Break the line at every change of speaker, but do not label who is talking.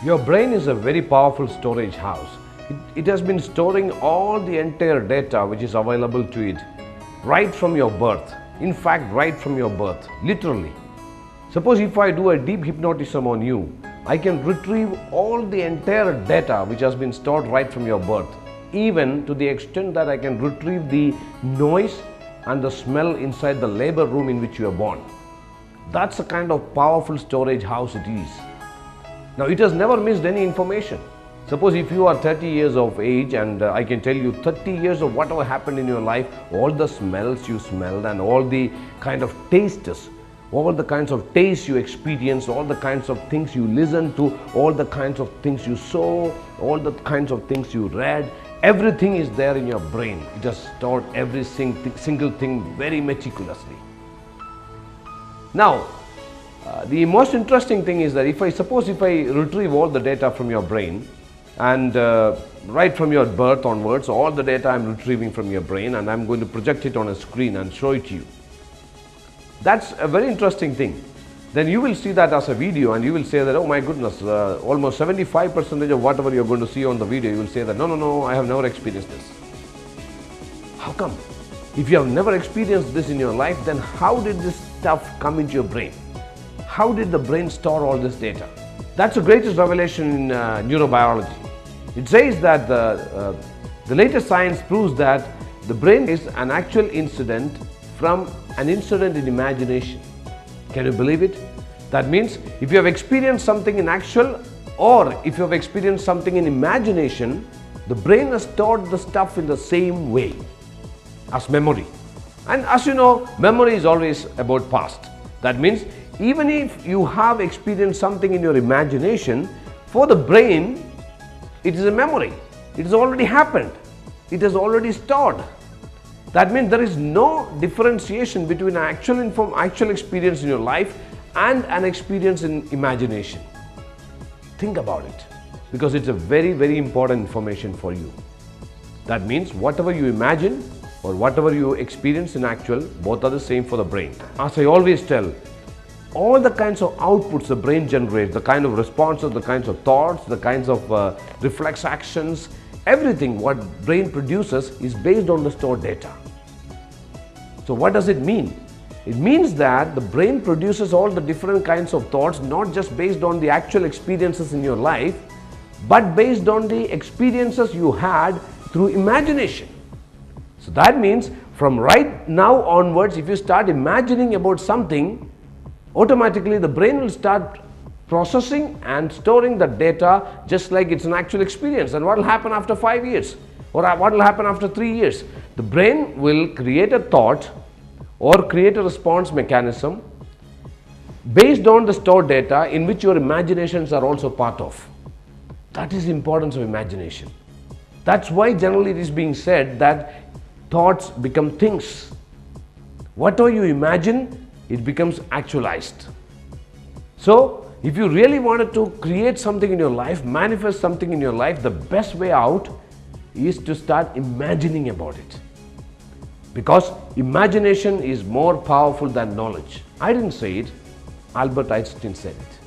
Your brain is a very powerful storage house. It has been storing all the entire data which is available to it right from your birth. In fact, right from your birth, literally. Suppose if I do a deep hypnotism on you, I can retrieve all the entire data which has been stored right from your birth, even to the extent that I can retrieve the noise and the smell inside the labor room in which you are born. That's the kind of powerful storage house it is. Now, it has never missed any information. Suppose if you are 30 years of age and I can tell you 30 years of whatever happened in your life, all the smells you smelled and all the kind of tastes, all the kinds of tastes you experienced, all the kinds of things you listened to, all the kinds of things you saw, all the kinds of things you read, everything is there in your brain. It has stored every single thing very meticulously. Now, the most interesting thing is that if I retrieve all the data from your brain and right from your birth onwards, all the data I'm retrieving from your brain and I'm going to project it on a screen and show it to you. That's a very interesting thing. Then you will see that as a video and you will say that, oh my goodness, almost 75% of whatever you're going to see on the video, you will say that, no, I have never experienced this. How come? If you have never experienced this in your life, then how did this stuff come into your brain? How did the brain store all this data? That's the greatest revelation in neurobiology. It says that the latest science proves that the brain is an actual incident from an incident in imagination. Can you believe it? That means if you have experienced something in actual or if you have experienced something in imagination, the brain has stored the stuff in the same way as memory. And as you know, memory is always about past. That means even if you have experienced something in your imagination, for the brain, it is a memory. It has already happened. It has already stored. That means there is no differentiation between an actual experience in your life and an experience in imagination. Think about it, because it's a very, very important information for you. That means whatever you imagine or whatever you experience in actual, both are the same for the brain. As I always tell, all the kinds of outputs the brain generates, the kind of responses, the kinds of thoughts, the kinds of reflex actions, everything what brain produces is based on the stored data. So what does it mean? It means that the brain produces all the different kinds of thoughts, not just based on the actual experiences in your life, but based on the experiences you had through imagination. So that means from right now onwards, if you start imagining about something, automatically the brain will start processing and storing the data just like it's an actual experience. And what will happen after 5 years? Or what will happen after 3 years? The brain will create a thought or create a response mechanism based on the stored data in which your imaginations are also part of. That is the importance of imagination. That's why generally it is being said that thoughts become things. Whatever you imagine, it becomes actualized. So, if you really wanted to create something in your life, manifest something in your life, the best way out is to start imagining about it. Because imagination is more powerful than knowledge. I didn't say it, Albert Einstein said it.